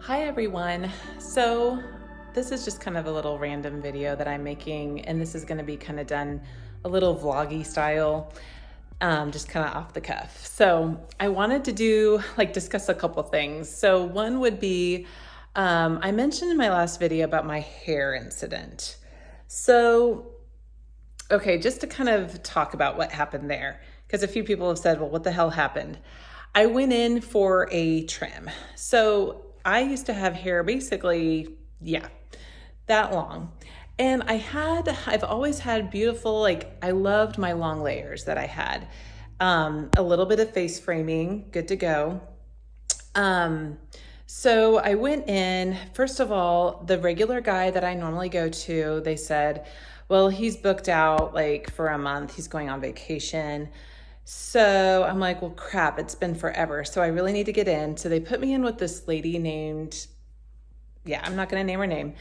Hi everyone. So this is just kind of a little random video that I'm making, and this is going to be kind of done a little vloggy style, just kind of off the cuff. So I wanted to discuss a couple things. So one would be, I mentioned in my last video about my hair incident. So, okay, just to kind of talk about what happened there, because a few people have said, well, what the hell happened? I went in for a trim. So I used to have hair basically, that long. And I've always had beautiful, I loved my long layers that I had. A little bit of face framing, good to go. So I went in, first of all, the regular guy that I normally go to, they said, well, he's booked out for a month. He's going on vacation. So I'm like, well, crap, it's been forever. So I really need to get in. So they put me in with this lady named, I'm not going to name her name,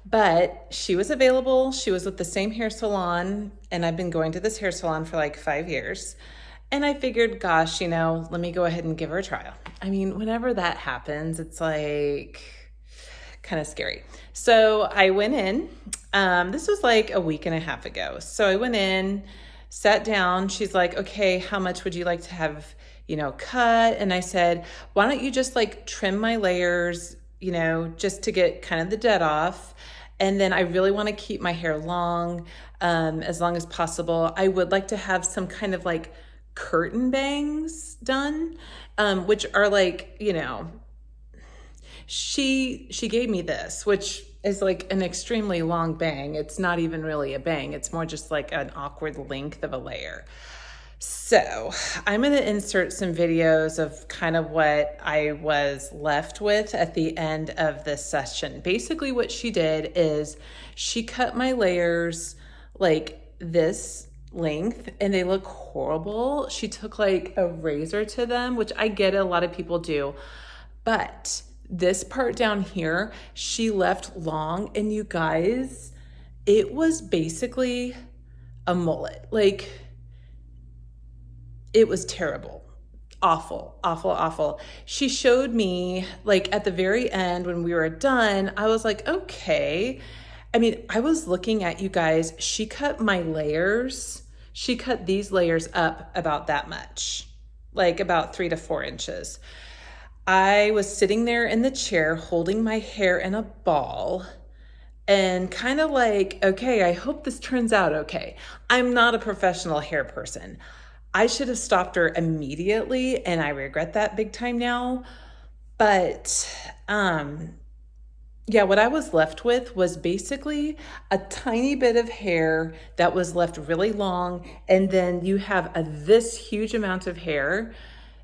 but she was available. She was with the same hair salon. And I've been going to this hair salon for 5 years. And I figured, gosh, let me go ahead and give her a trial. I mean, whenever that happens, it's kind of scary. So I went in. This was a week and a half ago. So I went in, sat down. She's like, okay, how much would you like to have, cut? And I said, why don't you just trim my layers, just to get kind of the dead off. And then I really want to keep my hair long, as long as possible. I would like to have some kind of curtain bangs done, which are she gave me this, which is an extremely long bang. It's not even really a bang. It's more just an awkward length of a layer. So I'm going to insert some videos of kind of what I was left with at the end of this session. Basically what she did is she cut my layers this length and they look horrible. She took a razor to them, which I get a lot of people do, but this part down here, she left long, and you guys, it was basically a mullet. It was terrible. Awful, awful, awful. She showed me at the very end when we were done, I was like, okay. I mean, I was looking at you guys. She cut my layers. She cut these layers up about that much, about 3 to 4 inches. I was sitting there in the chair holding my hair in a ball and kind of okay, I hope this turns out okay. I'm not a professional hair person. I should have stopped her immediately, and I regret that big time now. But what I was left with was basically a tiny bit of hair that was left really long, and then you have this huge amount of hair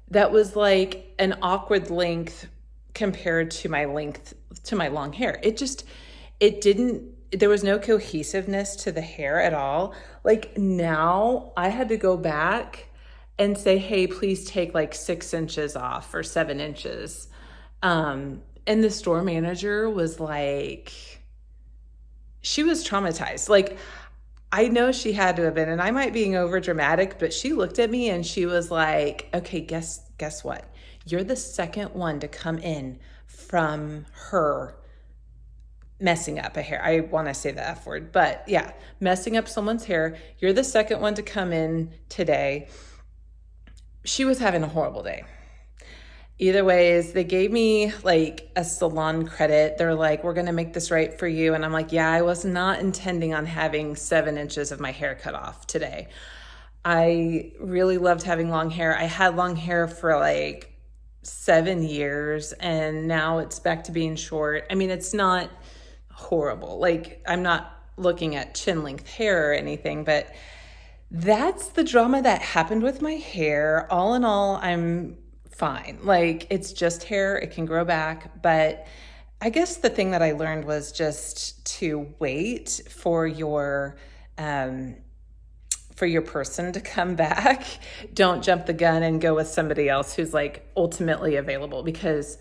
that was an awkward length compared to my long hair. There was no cohesiveness to the hair at all. Now I had to go back and say, hey, please take 6 inches off or 7 inches. And the store manager was she was traumatized. I know she had to have been, and I might be being over dramatic, but she looked at me and she was like, okay, guess what? You're the second one to come in from her messing up a hair. I want to say the F word, but yeah, messing up someone's hair. You're the second one to come in today. She was having a horrible day. Either ways, they gave me a salon credit. They're like, we're going to make this right for you. And I'm like, yeah, I was not intending on having 7 inches of my hair cut off today. I really loved having long hair. I had long hair for 7 years, and now it's back to being short. I mean, it's not horrible. I'm not looking at chin length hair or anything, but that's the drama that happened with my hair. All in all, I'm fine. It's just hair. It can grow back. But I guess the thing that I learned was just to wait for your person to come back. Don't jump the gun and go with somebody else who's ultimately available, because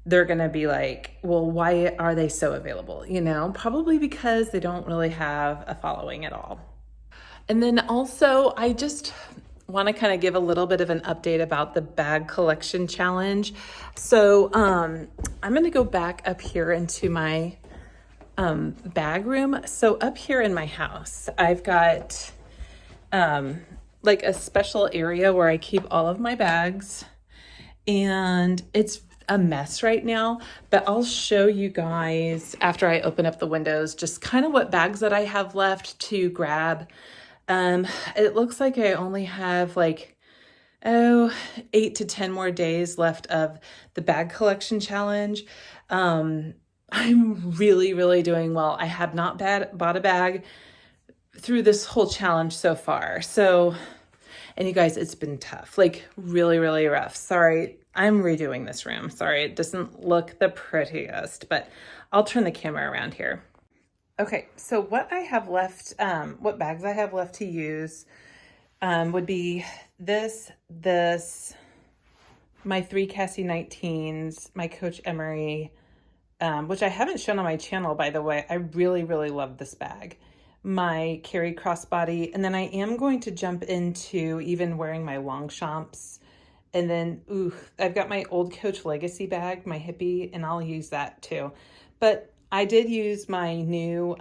they're going to be well, why are they so available? Probably because they don't really have a following at all. And then also want to kind of give a little bit of an update about the bag collection challenge. So I'm going to go back up here into my bag room. So up here in my house, I've got like a special area where I keep all of my bags, and it's a mess right now, but I'll show you guys after I open up the windows just kind of what bags that I have left to grab. It looks like I only have like 8 to 10 more days left of the bag collection challenge. I'm really doing well. I have not bought a bag through this whole challenge so far. So, and you guys, it's been tough, like really rough. Sorry, I'm redoing this room. Sorry, it doesn't look the prettiest, but I'll turn the camera around here. Okay, so what I have left, what bags I have left to use would be this, my 3 Cassie 19s, my Coach Emery, which I haven't shown on my channel, by the way. I really love this bag. My Carry crossbody, and then I am going to jump into even wearing my Longchamps. And then, I've got my old Coach Legacy bag, my hippie, and I'll use that too. But I did use my new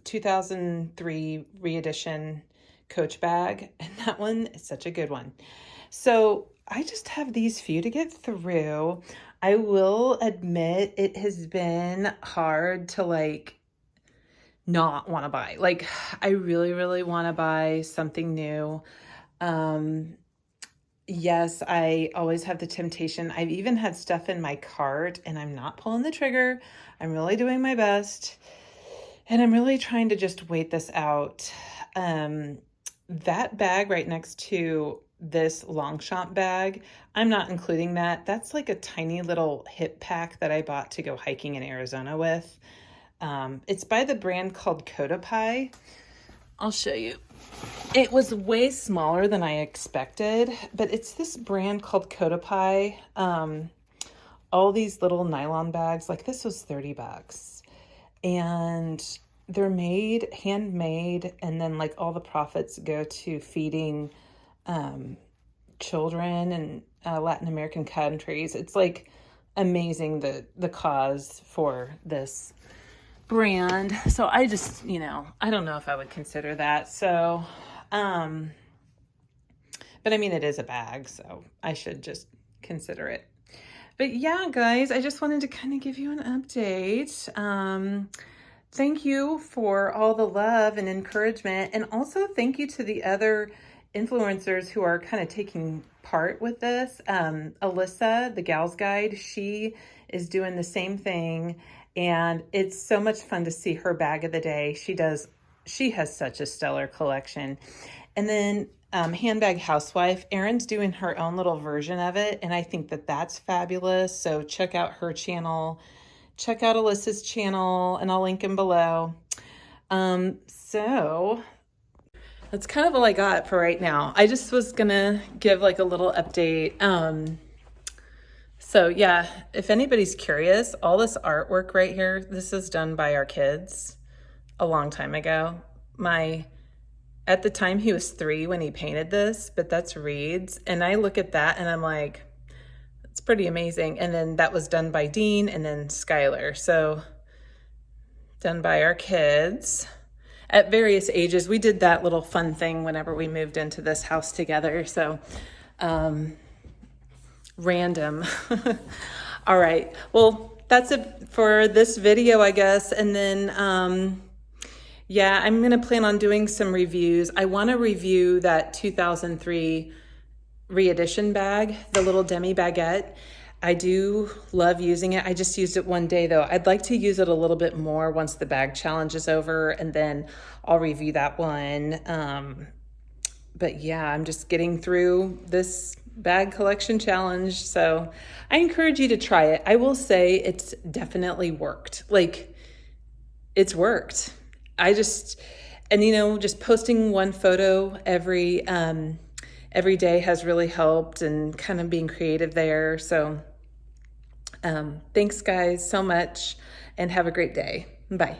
2003 re-edition Coach bag, and that one is such a good one. So I just have these few to get through. I will admit it has been hard to like not want to buy. Like I really want to buy something new. Yes, I always have the temptation. I've even had stuff in my cart and I'm not pulling the trigger. I'm really doing my best. And I'm really trying to just wait this out. That bag right next to this Longchamp bag, I'm not including that. That's like a tiny little hip pack that I bought to go hiking in Arizona with. It's by the brand called Kodapai. I'll show you. It was way smaller than I expected, but it's this brand called Kodapai. All these little nylon bags, like this was $30, and they're handmade, and then like all the profits go to feeding children in Latin American countries. It's like amazing the cause for this brand. So I just, I don't know if I would consider that. So, but I mean, it is a bag, so I should just consider it. But yeah, guys, I just wanted to kind of give you an update. Thank you for all the love and encouragement. And also thank you to the other influencers who are kind of taking part with this. Alyssa, the Gals Guide, she is doing the same thing. And it's so much fun to see her bag of the day. She has such a stellar collection. And then Handbag Housewife, Erin's doing her own little version of it. And I think that that's fabulous. So check out her channel. Check out Alyssa's channel, and I'll link them below. So that's kind of all I got for right now. I just was gonna give like a little update. So yeah, if anybody's curious, all this artwork right here, this is done by our kids a long time ago. At the time he was 3 when he painted this, but that's Reed's. And I look at that and I'm like, it's pretty amazing. And then that was done by Dean and then Skylar. So done by our kids at various ages. We did that little fun thing whenever we moved into this house together. So, random. All right. Well, that's it for this video, I guess. And then, yeah, I'm going to plan on doing some reviews. I want to review that 2003 re-edition bag, the little demi baguette. I do love using it. I just used it one day though. I'd like to use it a little bit more once the bag challenge is over, and then I'll review that one. But yeah, I'm just getting through this bag collection challenge. So I encourage you to try it. I will say it's definitely worked. Like it's worked. Just posting one photo every day has really helped, and kind of being creative there. So thanks guys so much, and have a great day. Bye.